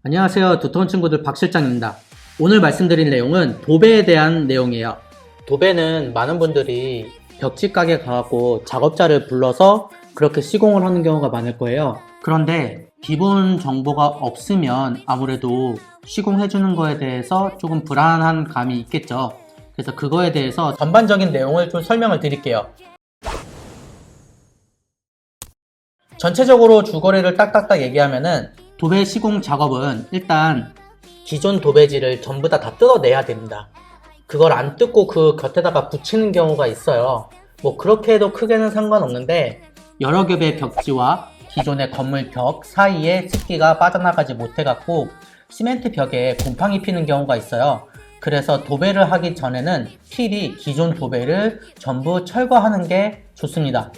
안녕하세요. 두터운 친구들 박 실장입니다. 오늘 말씀드릴 내용은 도배에 대한 내용이에요. 도배는 많은 분들이 벽지 가게 가고 작업자를 불러서 그렇게 시공을 하는 경우가 많을 거예요. 그런데 기본 정보가 없으면 아무래도 시공해주는 거에 대해서 조금 불안한 감이 있겠죠. 그래서 그거에 대해서 전반적인 내용을 좀 설명을 드릴게요. 전체적으로 줄거리를 딱딱딱 얘기하면은 도배 시공 작업은 일단 기존 도배지를 전부 다 뜯어내야 됩니다. 그걸 안 뜯고 그 곁에다가 붙이는 경우가 있어요. 뭐 그렇게 해도 크게는 상관없는데 여러 겹의 벽지와 기존의 건물 벽 사이에 습기가 빠져나가지 못해갖고 시멘트 벽에 곰팡이 피는 경우가 있어요. 그래서 도배를 하기 전에는 필히 기존 도배를 전부 철거하는 게 좋습니다.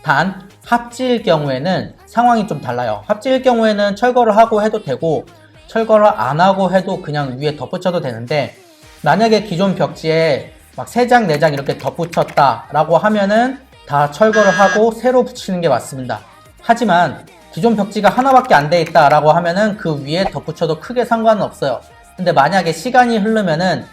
단 합지일 경우에는 상황이 좀 달라요. 합지일 경우에는 철거를 하고 해도 되고 철거를 안 하고 해도 그냥 위에 덧붙여도 되는데, 만약에 기존 벽지에 막 3장 4장 이렇게 덧붙였다 라고 하면은 다 철거를 하고 새로 붙이는 게 맞습니다. 하지만 기존 벽지가 하나밖에 안 돼 있다 라고 하면은 그 위에 덧붙여도 크게 상관은 없어요. 근데 만약에 시간이 흐르면은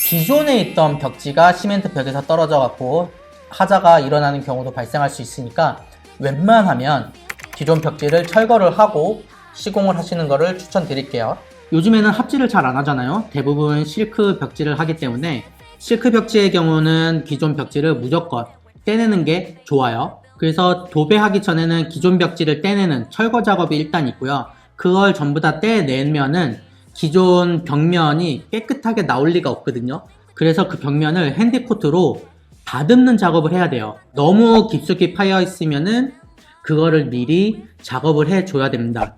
기존에 있던 벽지가 시멘트 벽에서 떨어져 갖고 하자가 일어나는 경우도 발생할 수 있으니까 웬만하면 기존 벽지를 철거를 하고 시공을 하시는 것을 추천드릴게요. 요즘에는 합지를 잘 안 하잖아요. 대부분 실크 벽지를 하기 때문에 실크 벽지의 경우는 기존 벽지를 무조건 떼내는 게 좋아요. 그래서 도배하기 전에는 기존 벽지를 떼내는 철거 작업이 일단 있고요. 그걸 전부 다 떼내면은 기존 벽면이 깨끗하게 나올 리가 없거든요. 그래서 그 벽면을 핸디코트로 다듬는 작업을 해야 돼요. 너무 깊숙이 파여 있으면은 그거를 미리 작업을 해줘야 됩니다.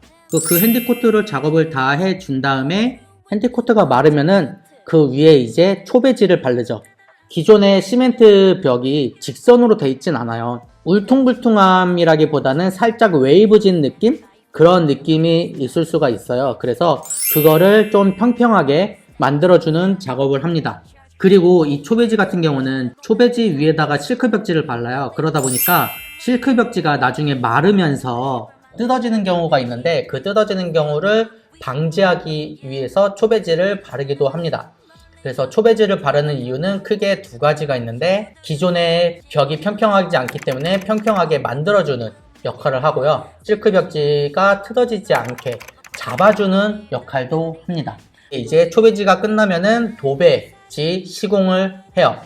그 핸디코트로 작업을 다 해준 다음에 핸디코트가 마르면은 그 위에 이제 초배지를 바르죠. 기존의 시멘트 벽이 직선으로 돼 있진 않아요. 울퉁불퉁함이라기보다는 살짝 웨이브진 느낌? 그런 느낌이 있을 수가 있어요. 그래서 그거를 좀 평평하게 만들어주는 작업을 합니다. 그리고 이 초배지 같은 경우는 초배지 위에다가 실크 벽지를 발라요. 그러다 보니까 실크 벽지가 나중에 마르면서 뜯어지는 경우가 있는데, 그 뜯어지는 경우를 방지하기 위해서 초배지를 바르기도 합니다. 그래서 초배지를 바르는 이유는 크게 2가지가 있는데, 기존의 벽이 평평하지 않기 때문에 평평하게 만들어주는 역할을 하고요. 실크 벽지가 뜯어지지 않게 잡아주는 역할도 합니다. 이제 초배지가 끝나면은 도배지 시공을 해요.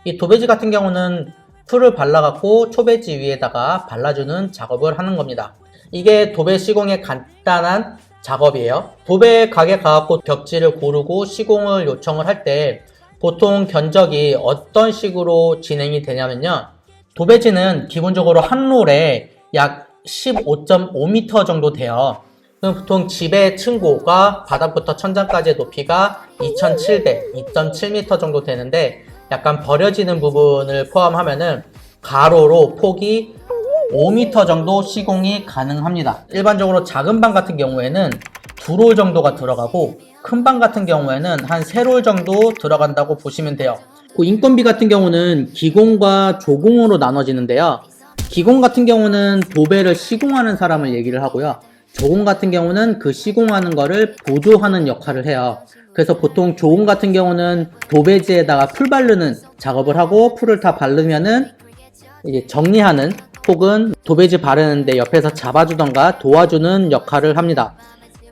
이 도배지 같은 경우는 풀을 발라갖고 초배지 위에다가 발라주는 작업을 하는 겁니다. 이게 도배 시공의 간단한 작업이에요. 도배 가게 가갖고 벽지를 고르고 시공을 요청을 할 때 보통 견적이 어떤 식으로 진행이 되냐면요. 도배지는 기본적으로 한 롤에 약 15.5m 정도 돼요. 보통 집의 층고가 바닥부터 천장까지의 높이가 2.7m 정도 되는데, 약간 버려지는 부분을 포함하면은 가로로 폭이 5m 정도 시공이 가능합니다. 일반적으로 작은 방 같은 경우에는 2롤 정도가 들어가고 큰 방 같은 경우에는 한 3롤 정도 들어간다고 보시면 돼요. 인건비 같은 경우는 기공과 조공으로 나눠지는데요. 기공 같은 경우는 도배를 시공하는 사람을 얘기를 하고요. 조공 같은 경우는 그 시공하는 거를 보조하는 역할을 해요. 그래서 보통 조공 같은 경우는 도배지에다가 풀 바르는 작업을 하고, 풀을 다 바르면은 이제 정리하는 혹은 도배지 바르는데 옆에서 잡아주던가 도와주는 역할을 합니다.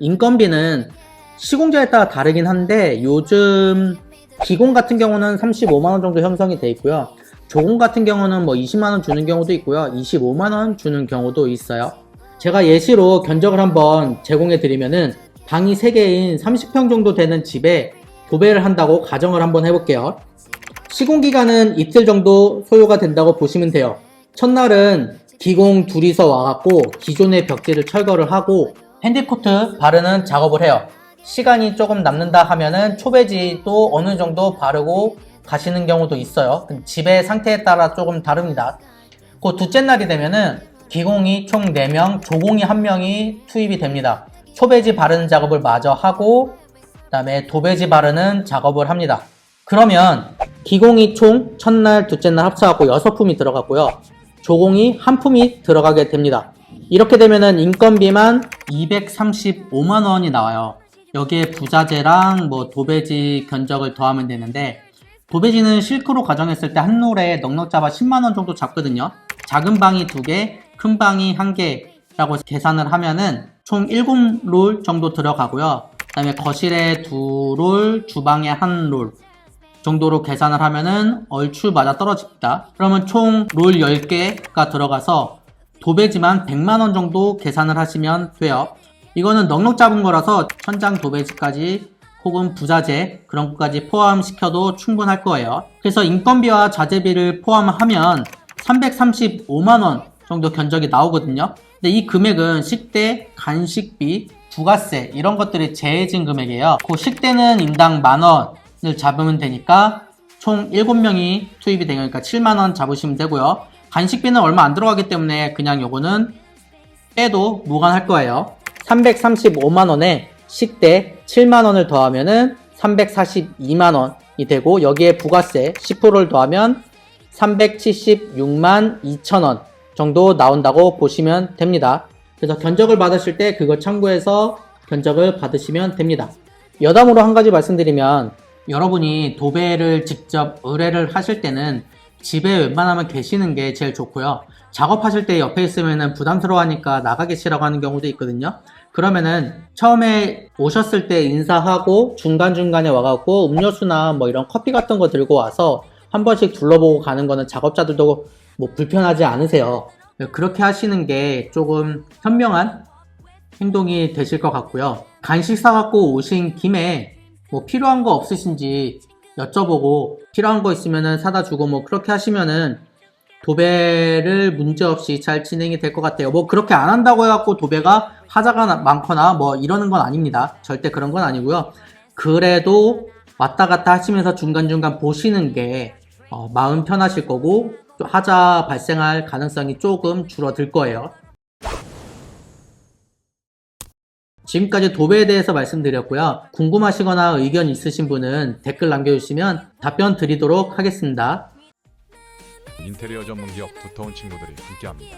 인건비는 시공자에 따라 다르긴 한데, 요즘 기공 같은 경우는 35만원 정도 형성이 돼 있고요. 조공 같은 경우는 뭐 20만원 주는 경우도 있고요. 25만원 주는 경우도 있어요. 제가 예시로 견적을 한번 제공해 드리면은, 방이 3개인 30평 정도 되는 집에 도배를 한다고 가정을 한번 해볼게요. 시공기간은 이틀 정도 소요가 된다고 보시면 돼요. 첫날은 기공 둘이서 와갖고 기존의 벽지를 철거를 하고 핸디코트 바르는 작업을 해요. 시간이 조금 남는다 하면은 초배지도 어느 정도 바르고 가시는 경우도 있어요. 집의 상태에 따라 조금 다릅니다. 그 둘째 날이 되면은 기공이 총 4명, 조공이 1명이 투입이 됩니다. 초배지 바르는 작업을 마저 하고 그 다음에 도배지 바르는 작업을 합니다. 그러면 기공이 총 첫날, 둘째 날 합쳐갖고 6품이 들어갔고요. 조공이 한 품이 들어가게 됩니다. 이렇게 되면은 인건비만 235만 원이 나와요. 여기에 부자재랑 뭐 도배지 견적을 더하면 되는데, 도배지는 실크로 가정했을 때 한 롤에 넉넉 잡아 10만 원 정도 잡거든요. 작은 방이 2개, 큰 방이 1개라고 계산을 하면은 총 7롤 정도 들어가고요. 그 다음에 거실에 2롤, 주방에 1롤 정도로 계산을 하면은 얼추 맞아 떨어집니다. 그러면 총 롤 10개가 들어가서 도배지만 100만 원 정도 계산을 하시면 돼요. 이거는 넉넉 잡은 거라서 천장 도배지까지 혹은 부자재 그런 것까지 포함시켜도 충분할 거예요. 그래서 인건비와 자재비를 포함하면 335만 원 정도 견적이 나오거든요. 근데 이 금액은 식대, 간식비, 부가세 이런 것들이 제해진 금액이에요. 그 식대는 인당 10,000원을 잡으면 되니까 총 7명이 투입이 되니까 7만 원 잡으시면 되고요. 간식비는 얼마 안 들어가기 때문에 그냥 요거는 빼도 무관할 거예요. 335만 원에 식대 7만 원을 더하면은 342만 원이 되고, 여기에 부가세 10%를 더하면 376만 2천 원 정도 나온다고 보시면 됩니다. 그래서 견적을 받으실 때 그거 참고해서 견적을 받으시면 됩니다. 여담으로 한 가지 말씀드리면, 여러분이 도배를 직접 의뢰를 하실 때는 집에 웬만하면 계시는 게 제일 좋고요. 작업하실 때 옆에 있으면 부담스러워하니까 나가 계시라고 하는 경우도 있거든요. 그러면은 처음에 오셨을 때 인사하고 중간중간에 와갖고 음료수나 뭐 이런 커피 같은 거 들고 와서 한 번씩 둘러보고 가는 거는 작업자들도 뭐 불편하지 않으세요. 그렇게 하시는 게 조금 현명한 행동이 되실 것 같고요. 간식 사갖고 오신 김에 뭐 필요한 거 없으신지 여쭤보고 필요한 거 있으면은 사다 주고 뭐 그렇게 하시면은 도배를 문제없이 잘 진행이 될 것 같아요. 뭐 그렇게 안 한다고 해갖고 도배가 하자가 많거나 뭐 이러는 건 아닙니다. 절대 그런 건 아니고요. 그래도 왔다 갔다 하시면서 중간중간 보시는 게 마음 편하실 거고 하자 발생할 가능성이 조금 줄어들 거예요. 지금까지 도배에 대해서 말씀드렸고요. 궁금하시거나 의견 있으신 분은 댓글 남겨주시면 답변 드리도록 하겠습니다. 인테리어 전문 기업 두터운 친구들이 함께합니다.